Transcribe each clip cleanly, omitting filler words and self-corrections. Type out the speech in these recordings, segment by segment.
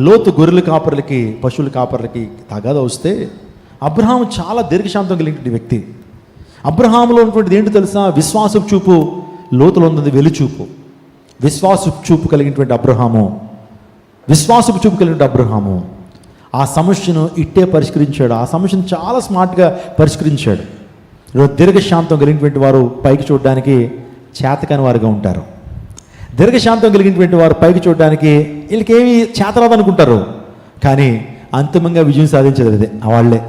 లోతు గొర్రెల కాపర్లకి పశువుల కాపర్లకి తగాదా వస్తే అబ్రహాము చాలా దీర్ఘశాంతం కలిగిన వ్యక్తి. అబ్రహాములో ఉన్నటువంటిది ఏంటి తెలుసా? విశ్వాసపు చూపు. లోతులో ఉన్నది వెలుచూపు. విశ్వాసపు చూపు కలిగినటువంటి అబ్రహాము ఆ సమస్యను ఇట్టే పరిష్కరించాడు. ఆ సమస్యను చాలా స్మార్ట్గా పరిష్కరించాడు. ఈరోజు దీర్ఘశాంతం కలిగినటువంటి వారు పైకి చూడడానికి చేతకాని వారుగా ఉంటారు. దీర్ఘశాంతం కలిగినటువంటి వారు పైకి చూడడానికి వీళ్ళకేమీ చేతరాదనుకుంటారు, కానీ అంతిమంగా విజయం సాధించేది అదే వాళ్ళే.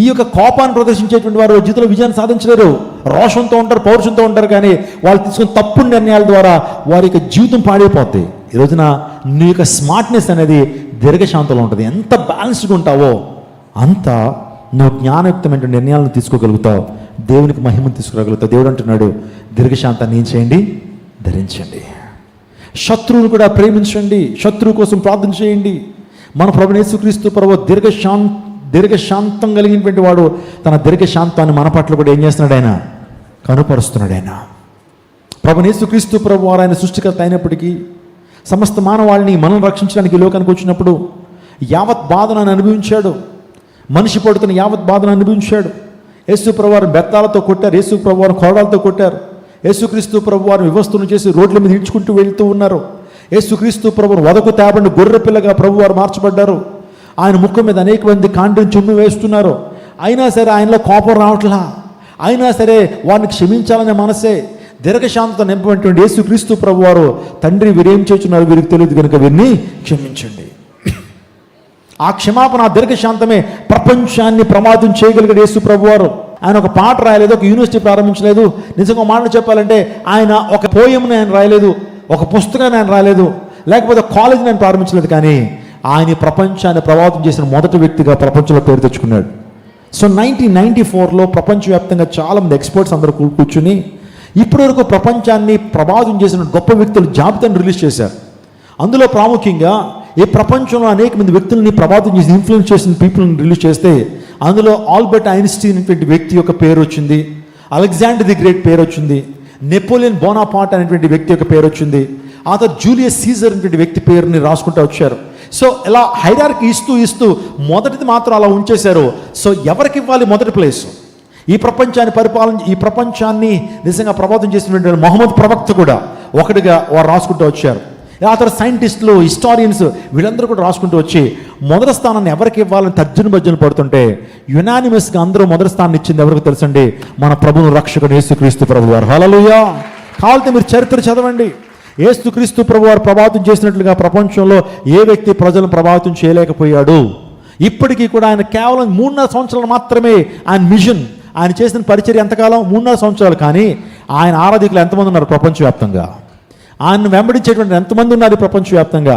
ఈ యొక్క కోపాన్ని ప్రదర్శించేటువంటి వారు జీవితంలో విజయాన్ని సాధించలేరు. రోషంతో ఉంటారు, పౌరుషంతో ఉంటారు, కానీ వాళ్ళు తీసుకున్న తప్పుడు నిర్ణయాల ద్వారా వారి యొక్క జీవితం పాడైపోతాయి. ఈ రోజున నీ యొక్క స్మార్ట్నెస్ అనేది దీర్ఘశాంతంలో ఉంటుంది. ఎంత బ్యాలెన్స్డ్గా ఉంటావో అంత నువ్వు జ్ఞానయుక్తమైన నిర్ణయాలను తీసుకోగలుగుతావు, దేవునికి మహిమను తీసుకురాగలుగుతావు. దేవుడు అంటున్నాడు, దీర్ఘశాంతాన్ని ఏం చేయండి? ధరించండి. శత్రువును కూడా ప్రేమించండి, శత్రువు కోసం ప్రార్థన చేయండి. మన ప్రభువైన యేసుక్రీస్తు ప్రభువు దీర్ఘశాంతం కలిగినటువంటి వాడు తన దీర్ఘశాంతాన్ని మన పట్ల కూడా ఏం చేస్తున్నాడు? ఆయన కనుపరుస్తున్నాడు. ఆయన ప్రభువైన యేసుక్రీస్తు ప్రభువు వారు ఆయన సృష్టికర్త అయినప్పటికీ సమస్త మానవాళిని మనం రక్షించడానికి ఈ లోకానికి వచ్చినప్పుడు యావత్ బాధను అనుభవించాడు. మనిషి పడుతున్న యావత్ బాధను అనుభవించాడు. యేసు ప్రభు వారిని బెత్తాలతో కొట్టారు, యేసు ప్రభు వారిని కొరడాలతో కొట్టారు. యేసుక్రీస్తు ప్రభు వారిని వివస్తులను చేసి రోడ్ల మీద ఈడ్చుకుంటూ వెళ్తూ ఉన్నారు. యేసుక్రీస్తు ప్రభువును వదకు తేబడిన గొర్రె పిల్లగా ప్రభు వారు మార్చబడ్డారు. ఆయన ముఖం మీద అనేక మంది కాండ్యం చుమ్మి వేస్తున్నారు. అయినా సరే ఆయనలో కోపం రావట్లా. అయినా సరే వారిని క్షమించాలనే మనసే. దీర్ఘశాంతం నింపబడినటువంటి యేసుక్రీస్తు ప్రభు వారు, తండ్రి వీరేం చేస్తున్నారు వీరికి తెలియదు కనుక వీరిని క్షమించండి. ఆ క్షమాపణ, ఆ దీర్ఘశాంతమే ప్రపంచాన్ని ప్రమాదం చేయగలిగాడు యేసు ప్రభు వారు. ఆయన ఒక పాట రాయలేదు, ఒక యూనివర్సిటీ ప్రారంభించలేదు. నిజంగా మాటలు చెప్పాలంటే ఆయన ఒక పోయంని ఆయన రాయలేదు, ఒక పుస్తకాన్ని ఆయన రాయలేదు, లేకపోతే కాలేజీని ఆయన ప్రారంభించలేదు. కానీ ఆయన ప్రపంచాన్ని ప్రభావితం చేసిన మొదటి వ్యక్తిగా ప్రపంచంలో పేరు తెచ్చుకున్నాడు. సో 1994లో ప్రపంచవ్యాప్తంగా చాలామంది ఎక్స్పర్ట్స్ అందరూ కూర్చుని ఇప్పటి వరకు ప్రపంచాన్ని ప్రభావితం చేసిన గొప్ప వ్యక్తుల జాబితాను రిలీజ్ చేశారు. అందులో ప్రాముఖ్యంగా ఈ ప్రపంచంలో అనేక మంది వ్యక్తులని ప్రభావితం చేసి ఇన్ఫ్లుయెన్స్ చేసిన పీపుల్ని రిలీజ్ చేస్తే అందులో ఆల్బర్ట్ ఐన్స్టీన్ అనేటువంటి వ్యక్తి యొక్క పేరు వచ్చింది, అలెగ్జాండర్ ది గ్రేట్ పేరు వచ్చింది, నెపోలియన్ బోనాపార్ట్ అనేటువంటి వ్యక్తి యొక్క పేరు వచ్చింది, ఆ తర్వాత జూలియస్ సీజర్ అనేటువంటి వ్యక్తి పేరుని రాసుకుంటూ వచ్చారు. సో ఇలా హైరార్కీ ఇస్తూ మొదటిది మాత్రం అలా ఉంచేశారు. సో ఎవరికి ఇవ్వాలి మొదటి ప్లేస్? ఈ ప్రపంచాన్ని నిజంగా ప్రభావితం చేసినటువంటి మొహమ్మద్ ప్రవక్త కూడా ఒకటిగా వారు రాసుకుంటూ వచ్చారు. ఆ తర్వాత సైంటిస్టులు, హిస్టారియన్స్ వీళ్ళందరూ కూడా రాసుకుంటూ వచ్చి మొదటి స్థానాన్ని ఎవరికి ఇవ్వాలని తర్జన పడుతుంటే యునానిమస్గా అందరూ మొదటి స్థానాన్ని ఇచ్చింది ఎవరికి తెలుసండి? మన ప్రభువును రక్షకుడు యేసుక్రీస్తు ప్రభు వారు. హల్లెలూయా. కావాలంటే మీరు చరిత్ర చదవండి. యేసుక్రీస్తు ప్రభు వారు ప్రభావితం చేసినట్లుగా ప్రపంచంలో ఏ వ్యక్తి ప్రజలను ప్రభావితం చేయలేకపోయాడు. ఇప్పటికీ కూడా ఆయన కేవలం 3.5 సంవత్సరాలు మాత్రమే ఆయన మిషన్, ఆయన చేసిన పరిచర్య ఎంతకాలం? 3.5 సంవత్సరాలు. కానీ ఆయన ఆరాధికులు ఎంతమంది ఉన్నారు ప్రపంచవ్యాప్తంగా? ఆయన వెంబడించేటువంటి ఎంతమంది ఉన్నారు ప్రపంచవ్యాప్తంగా?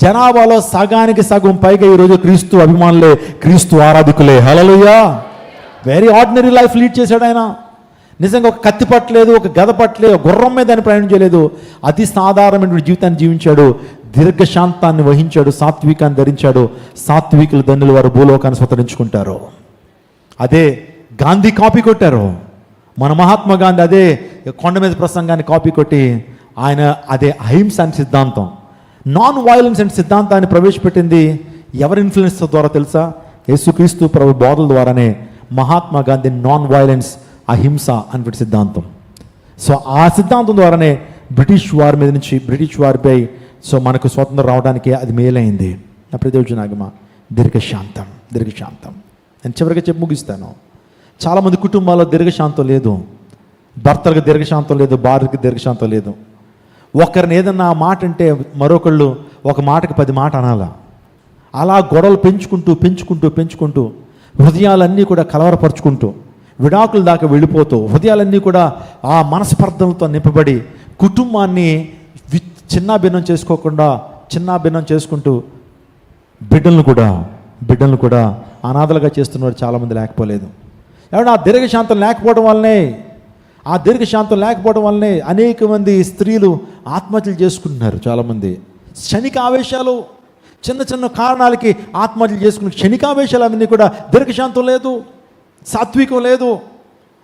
జనాభాలో సగానికి సగం పైగా ఈరోజు క్రీస్తు అభిమానులే, క్రీస్తు ఆరాధికులే. హల్లెలూయా. వెరీ ఆర్డినరీ లైఫ్ లీడ్ చేశాడు ఆయన. నిజంగా ఒక కత్తి పట్టలేదు, ఒక గద పట్టలేదు, గుర్రం మీద ఆయన ప్రయాణం చేయలేదు. అతి సాధారణమైన జీవితాన్ని జీవించాడు. దీర్ఘశాంతాన్ని వహించాడు, సాత్వికాన్ని ధరించాడు. సాత్వికుల ధన్యులు వారు భూలోకాన్ని స్వతంత్రించుకుంటారు. అదే గాంధీ కాపీ కొట్టారు. మన మహాత్మా గాంధీ అదే కొండ మీద ప్రసంగాన్ని కాపీ కొట్టి ఆయన అదే అహింస అనే సిద్ధాంతం, నాన్ వైలెన్స్ అనే సిద్ధాంతాన్ని ప్రవేశపెట్టింది ఎవరి ఇన్ఫ్లుయెన్స్ ద్వారా తెలుసా? యేసుక్రీస్తు ప్రభు బోధల ద్వారానే మహాత్మా గాంధీ నాన్ వైలెన్స్, అహింస అనేటువంటి సిద్ధాంతం. సో ఆ సిద్ధాంతం ద్వారానే బ్రిటిష్ వారిపై సో మనకు స్వతంత్రం రావడానికి అది మేలైంది. నా ప్రతివచనాగమా దీర్ఘశాంతం. నేను చివరిగా చెప్పి ముగిస్తాను. చాలామంది కుటుంబాల్లో దీర్ఘశాంతం లేదు. భర్తలకు దీర్ఘశాంతం లేదు, భార్యకి దీర్ఘశాంతం లేదు. ఒకరిని ఏదన్నా మాట అంటే మరొకళ్ళు ఒక మాటకి 10 మాట అనాలా. అలా గొడవలు పెంచుకుంటూ హృదయాలన్నీ కూడా కలవరపరుచుకుంటూ విడాకుల దాకా వెళ్ళిపోతూ హృదయాలన్నీ కూడా ఆ మనస్పర్ధలతో నింపబడి కుటుంబాన్ని చిన్నాభిన్నం చేసుకుంటూ బిడ్డలను కూడా అనాథలుగా చేస్తున్నవారు చాలామంది లేకపోలేదు. ఎవరు ఆ దీర్ఘశాంతం లేకపోవడం వల్లనే అనేక మంది స్త్రీలు ఆత్మహత్యలు చేసుకుంటున్నారు. చాలామంది క్షణిక ఆవేశాలు, చిన్న కారణాలకి ఆత్మహత్యలు చేసుకున్న క్షణికావేశాలు అవన్నీ కూడా దీర్ఘశాంతం లేదు, సాత్వికం లేదు.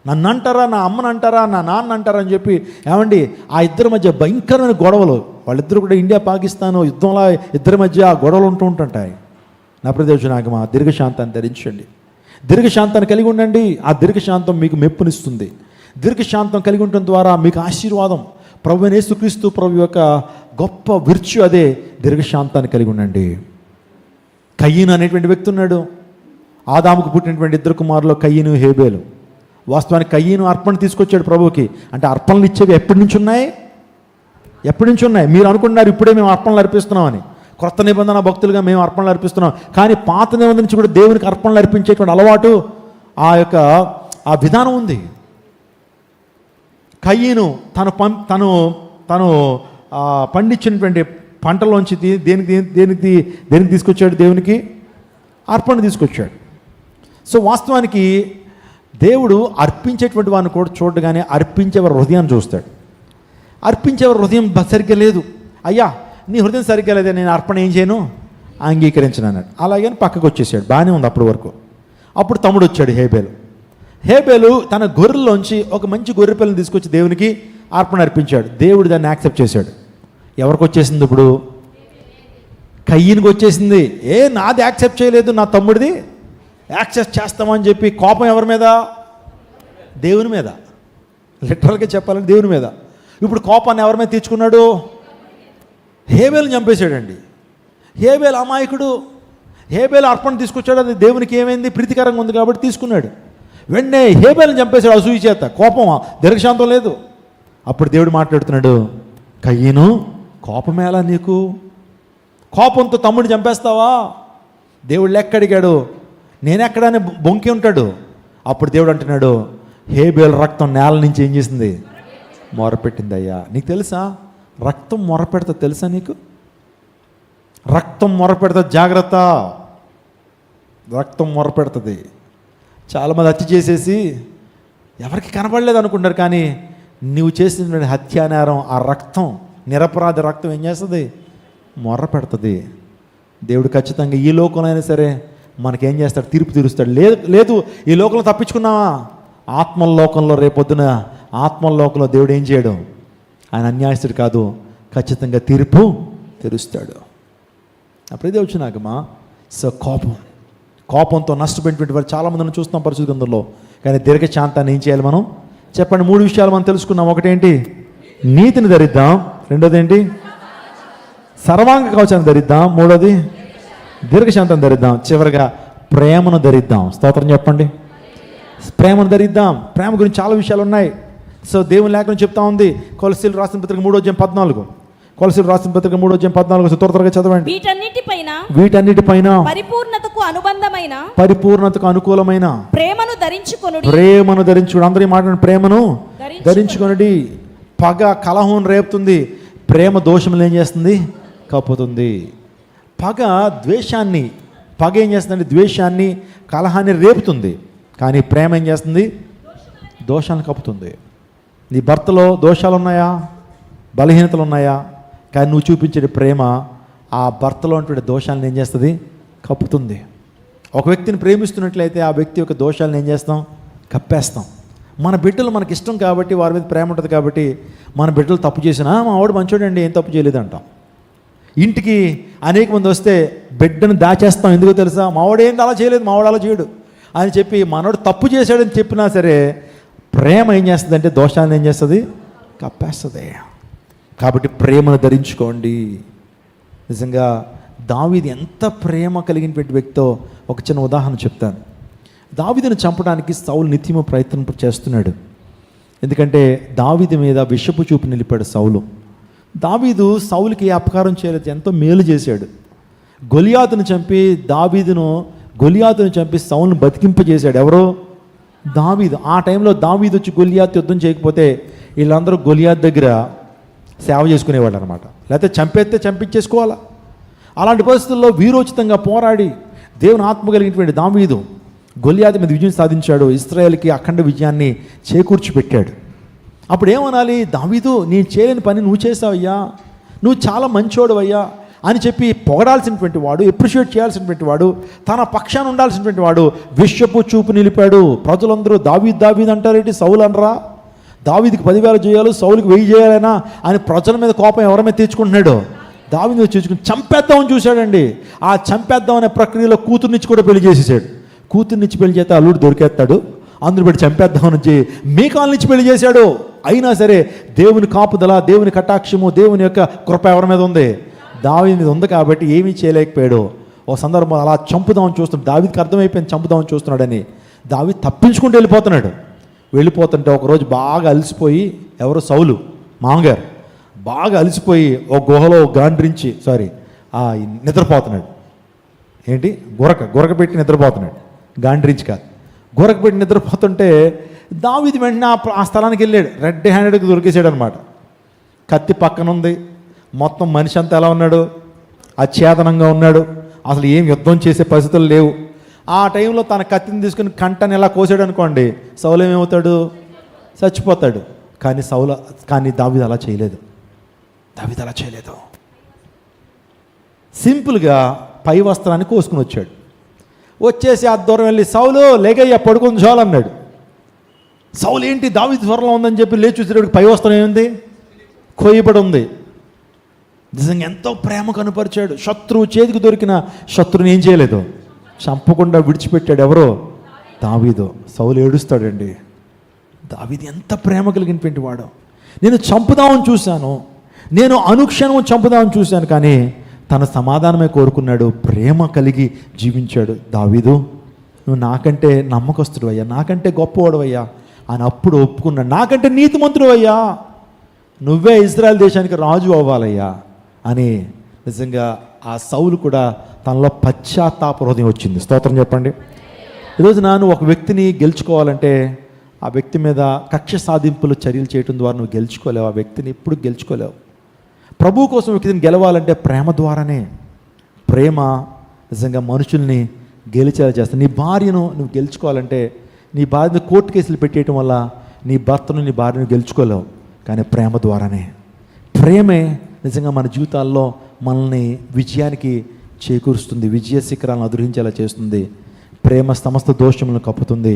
నన్ను అంటారా, నా అమ్మని అంటారా, నా నాన్న అంటారా అని చెప్పి ఏమండి ఆ ఇద్దరి మధ్య భయంకరమైన గొడవలు. వాళ్ళిద్దరు కూడా ఇండియా పాకిస్తాన్ యుద్ధంలో ఇద్దరి మధ్య ఆ గొడవలు ఉంటుంటాయి. నా ప్రదేశనాగమా దీర్ఘశాంతాన్ని ధరించండి, దీర్ఘశాంతాన్ని కలిగి ఉండండి. ఆ దీర్ఘశాంతం మీకు మెప్పునిస్తుంది. దీర్ఘశాంతం కలిగి ఉండటం ద్వారా మీకు ఆశీర్వాదం. ప్రభువైన యేసుక్రీస్తు ప్రభు యొక్క గొప్ప విర్చ్యు అదే దీర్ఘశాంతాన్ని కలిగి ఉండండి. కయ్యను అనేటువంటి వ్యక్తి ఉన్నాడు. ఆదాముకు పుట్టినటువంటి ఇద్దరు కుమారులు కయ్యను, హేబేలు. వాస్తవానికి కయ్యను అర్పణ తీసుకొచ్చాడు ప్రభువుకి. అంటే అర్పణలు ఇచ్చేవి ఎప్పటి నుంచి ఉన్నాయి? మీరు అనుకుంటున్నారు ఇప్పుడే మేము అర్పణలు అర్పిస్తున్నామని. క్రొత్త నిబంధన భక్తులుగా మేము అర్పణలు అర్పిస్తున్నాం. కానీ పాత నిబంధన నుంచి కూడా దేవునికి అర్పణలు అర్పించేటువంటి అలవాటు, ఆ విధానం ఉంది. కయ్యను తను పండించినటువంటి పంటలోంచి దేనికి తీసుకొచ్చాడు? దేవునికి అర్పణ తీసుకొచ్చాడు. సో వాస్తవానికి దేవుడు అర్పించేటువంటి వారిని కూడా చూడగానే అర్పించేవారి హృదయాన్ని చూస్తాడు. అర్పించేవారి హృదయం సరిగ్గా లేదు, అయ్యా నీ హృదయం సరిగ్గా లేదే, నేను అర్పణ ఏం చేయను, అంగీకరించను అన్నాడు. అలాగని పక్కకు వచ్చేసాడు. బాగానే ఉంది అప్పటి వరకు. అప్పుడు తమ్ముడు వచ్చాడు హేబేలు తన గొర్రెల్లోంచి ఒక మంచి గొర్రె పిల్లని తీసుకొచ్చి దేవునికి అర్పణ అర్పించాడు. దేవుడు దాన్ని యాక్సెప్ట్ చేశాడు. ఎవరికి వచ్చేసింది ఇప్పుడు? కయ్యనికి వచ్చేసింది. నాది యాక్సెప్ట్ చేయలేదు, నా తమ్ముడిది యాక్సెప్ట్ చేస్తామని చెప్పి కోపం ఎవరి మీద? దేవుని మీద. లిటరల్గా చెప్పాలంటే దేవుని మీద. ఇప్పుడు కోపాన్ని ఎవరి మీద తీర్చుకున్నాడు? హేబేలుని చంపేశాడండి. హేబేలు అమాయకుడు. హేబేలు అర్పణ తీసుకొచ్చాడు. అది దేవునికి ఏమైంది? ప్రీతికరంగా ఉంది కాబట్టి తీసుకున్నాడు. వెంటనే హేబేలుని చంపేశాడు అసూయ చేత. కోపం, దీర్ఘశాంతం లేదు. అప్పుడు దేవుడు మాట్లాడుతున్నాడు, కయ్యను కోపమేలా నీకు? కోపంతో తమ్ముడిని చంపేస్తావా? దేవుడు లెక్క అడిగాడు. నేనెక్కడని బొంకి ఉంటాడు. అప్పుడు దేవుడు అంటున్నాడు, హేబేలు రక్తం నేల నుంచి ఏం చేసింది? మొరపెట్టింది. అయ్యా నీకు తెలుసా రక్తం మొరపెడతా? తెలుసా నీకు? రక్తం మొరపెడతా, జాగ్రత్త. రక్తం మొరపెడుతుంది. చాలామంది హత్య చేసేసి ఎవరికి కనపడలేదు అనుకుంటారు. కానీ నువ్వు చేసిన హత్యానేరం, ఆ రక్తం, నిరపరాధ రక్తం ఏం చేస్తుంది? మొర్ర పెడుతుంది. దేవుడు ఖచ్చితంగా ఈ లోకంలో అయినా సరే మనకేం చేస్తాడు? తీర్పు తీరుస్తాడు. లేదు ఈ లోకంలో తప్పించుకున్నావా? ఆత్మలోకంలో రేపొద్దున ఆత్మలోకంలో దేవుడు ఏం చేయడం? ఆయన అన్యాయస్తుడు కాదు, ఖచ్చితంగా తీర్పు తీరుస్తాడు. అప్పుడే వచ్చినాకమా కోపంతో నష్టపోయినటువంటి వారు చాలామందిని చూస్తున్నాం పరిశుద్ధ గ్రంథంలో. కానీ దీర్ఘశాంతాన్ని ఏం చేయాలి మనం? చెప్పండి. 3 విషయాలు మనం తెలుసుకున్నాం. ఒకటేంటి? నీతిని ధరిద్దాం. రెండోది ఏంటి? సర్వాంగ కవచాన్ని ధరిద్దాం. మూడోది దీర్ఘశాంతం ధరిద్దాం. చివరిగా ప్రేమను ధరిద్దాం. స్తోత్రం చెప్పండి. ప్రేమను ధరిద్దాం. ప్రేమ గురించి చాలా విషయాలు ఉన్నాయి. సో దేవుని లేఖనం చెప్తా ఉంది. కొలస్సీలు రాసిన పత్రిక 3:14. కొలస్సీలు రాసిన పత్రిక 3:14 త్వరగా చదవండి. వీటన్నిటిపైన పరిపూర్ణతకు అనుకూలమైన ప్రేమను ధరించుకోండి. అందరి మాట ప్రేమను ధరించుకోండి. పగ కలహం రేపుతుంది. ప్రేమ దోషములు ఏం చేస్తుంది? కప్పుతుంది. పగ ఏం చేస్తుందంటే ద్వేషాన్ని, కలహాన్ని రేపుతుంది. కానీ ప్రేమ ఏం చేస్తుంది? దోషాలను కప్పుతుంది. నీ భర్తలో దోషాలు ఉన్నాయా? బలహీనతలు ఉన్నాయా? కానీ నువ్వు చూపించే ప్రేమ ఆ భర్తలో ఉన్నటువంటి దోషాలను ఏం చేస్తుంది? కప్పుతుంది. ఒక వ్యక్తిని ప్రేమిస్తున్నట్లయితే ఆ వ్యక్తి యొక్క దోషాలను ఏం చేస్తాం? కప్పేస్తాం. మన బిడ్డలు మనకి ఇష్టం కాబట్టి, వారి మీద ప్రేమ ఉంటుంది కాబట్టి, మన బిడ్డలు తప్పు చేసినా మా వాడు మంచోడండి, ఏం తప్పు చేయలేదు అంటాం. ఇంటికి అనేక మంది వస్తే బిడ్డను దాచేస్తాం. ఎందుకో తెలుసా? మావాడు ఏంటి అలా చేయలేదు, మావాడు అలా చేయడు అని చెప్పి మనోడు తప్పు చేశాడని చెప్పినా సరే ప్రేమ ఏం చేస్తుంది అంటే దోషాలను ఏం చేస్తుంది? కప్పేస్తుంది. కాబట్టి ప్రేమను ధరించుకోండి. నిజంగా దావీదు ఎంత ప్రేమ కలిగినటువంటి వ్యక్తో ఒక చిన్న ఉదాహరణ చెప్తాను. దావీదును చంపడానికి సౌలు నిత్యము ప్రయత్నం చేస్తున్నాడు. ఎందుకంటే దావీదు మీద విషపు చూపు నిలిపాడు సౌలు. దావీదు సౌలుకి అపకారం చేయలేదు, ఎంతో మేలు చేశాడు. గొలియాతును చంపి సౌలును బతికింపజేశాడు. ఎవరో? దావీదు. ఆ టైంలో దావీదు వచ్చి గొలియాతు యుద్ధం చేయకపోతే వీళ్ళందరూ గొలియాతు దగ్గర సేవ చేసుకునేవాళ్ళు అనమాట. లేకపోతే చంపించేసుకోవాలా. అలాంటి పరిస్థితుల్లో వీరోచితంగా పోరాడి దేవుని ఆత్మ కలిగినటువంటి దావీదు గొలియాతు మీద విజయం సాధించాడు. ఇశ్రాయేలుకి అఖండ విజయాన్ని చేకూర్చి పెట్టాడు. అప్పుడు ఏమనాలి? దావీదు, నేను చేయలేని పని నువ్వు చేసావయ్యా, నువ్వు చాలా మంచోడు అయ్యా అని చెప్పి పొగడాల్సినటువంటి వాడు, ఎప్రిషియేట్ చేయాల్సినటువంటి వాడు, తన పక్షాన ఉండాల్సినటువంటి వాడు విషపు చూపు నిలిపాడు. ప్రజలందరూ దావీద్ అంటారేంటి, సౌలు అనరా? దావీదుకి 10,000 చేయాలి, సౌలుకి 1000 చేయాలనా అని ప్రజల మీద కోపం ఎవరి మీద తెచ్చుకుంటున్నాడు? దావీదు మీద తెచ్చుకుని చంపేద్దామని చూశాడండి. ఆ చంపేద్దాం అనే ప్రక్రియలో కూతుర్నిచ్చి కూడా పెళ్లి చేసేసాడు. కూతుర్నిచ్చి పెళ్లి చేస్తే అల్లుడు దొరికేస్తాడు, అందులో పెట్టి చంపేద్దామని మీకాల్నిచ్చి పెళ్లి చేశాడు. అయినా సరే దేవుని కాపుదల, దేవుని కటాక్షము, దేవుని యొక్క కృప ఎవరి మీద ఉంది? దావీదు మీద ఉంది. కాబట్టి ఏమీ చేయలేకపోయాడు. ఓ సందర్భం అలా చంపుదామని చూస్తున్నాడు. దావీదుకి అర్థమైపోయింది చంపుదామని చూస్తున్నాడని. దావీదు తప్పించుకుంటూ వెళ్ళిపోతుంటే ఒకరోజు బాగా అలసిపోయి, ఎవరు? సౌలు మామగారు బాగా అలసిపోయి ఒక గుహలో గాండ్రించి నిద్రపోతున్నాడు. ఏంటి? గురక పెట్టి నిద్రపోతున్నాడు. గాండ్రించి కాదు, గురక పెట్టి నిద్రపోతుంటే దావీదు వెంటనే ఆ స్థలానికి వెళ్ళాడు. రెడ్ హ్యాండెడ్కి దొరికేసాడు అనమాట. కత్తి పక్కన ఉంది. మొత్తం మనిషి అంతా ఎలా ఉన్నాడు? అచేతనంగా ఉన్నాడు. అసలు ఏం యుద్ధం చేసే పరిస్థితులు లేవు. ఆ టైంలో తన కత్తిని తీసుకుని కంటని ఎలా కోసాడు అనుకోండి, సౌలు ఏమవుతాడు? చచ్చిపోతాడు. కానీ దావీదు అలా చేయలేదు. సింపుల్గా పై వస్త్రాన్ని కోసుకుని వచ్చేసి ఆ దూరం వెళ్ళి, సౌలు లేకయ్యా, పడుకొని చాలు అన్నాడు. సౌలు ఏంటి దావీదు త్వరలో ఉందని చెప్పి లేచి చూసేటప్పుడు పై వస్త్రం ఏముంది? కొయ్యబడి ఉంది. నిజంగా ఎంతో ప్రేమ కనపరిచాడు. శత్రువు చేతికి దొరికిన శత్రువుని ఏం చేయలేదు, చంపకుండా విడిచిపెట్టాడు. ఎవరో? దావీదు. సౌలు ఏడుస్తాడండి. దావీదు ఎంత ప్రేమ కలిగినటువంటి వాడు. నేను చంపుదామని చూశాను, నేను అనుక్షణం చంపుదామని చూశాను, కానీ తన సమాధానమే కోరుకున్నాడు. ప్రేమ కలిగి జీవించాడు. దావీదు, నువ్వు నాకంటే నమ్మకస్తుడు అయ్యా, నాకంటే గొప్పవాడు అయ్యా అని అప్పుడు ఒప్పుకున్నాడు. నాకంటే నీతిమంతుడు అయ్యా, నువ్వే ఇజ్రాయెల్ దేశానికి రాజు అవ్వాలయ్యా అని నిజంగా ఆ సౌలు కూడా తనలో పశ్చాత్తాప హృదయం వచ్చింది. స్తోత్రం చెప్పండి. ఈరోజు నువ్వు ఒక వ్యక్తిని గెలుచుకోవాలంటే ఆ వ్యక్తి మీద కక్ష సాధింపులు చర్యలు చేయడం ద్వారా నువ్వు గెలుచుకోలేవు. ఆ వ్యక్తిని ఎప్పుడు గెలుచుకోలేవు. ప్రభు కోసం వ్యక్తిని గెలవాలంటే ప్రేమ ద్వారానే. ప్రేమ నిజంగా మనుషుల్ని గెలిచేలా చేస్తుంది. నీ భార్యను నువ్వు గెలుచుకోవాలంటే నీ భార్యను కోర్టు కేసులు పెట్టేయటం వల్ల నీ భర్తను, నీ భార్యను గెలుచుకోలేవు. కానీ ప్రేమ ద్వారానే. ప్రేమే నిజంగా మన జీవితాల్లో మనల్ని విజయానికి చేకూరుస్తుంది, విజయ శిఖరాలను అధిరోహించేలా చేస్తుంది. ప్రేమ సమస్త దోషములను కప్పుతుంది.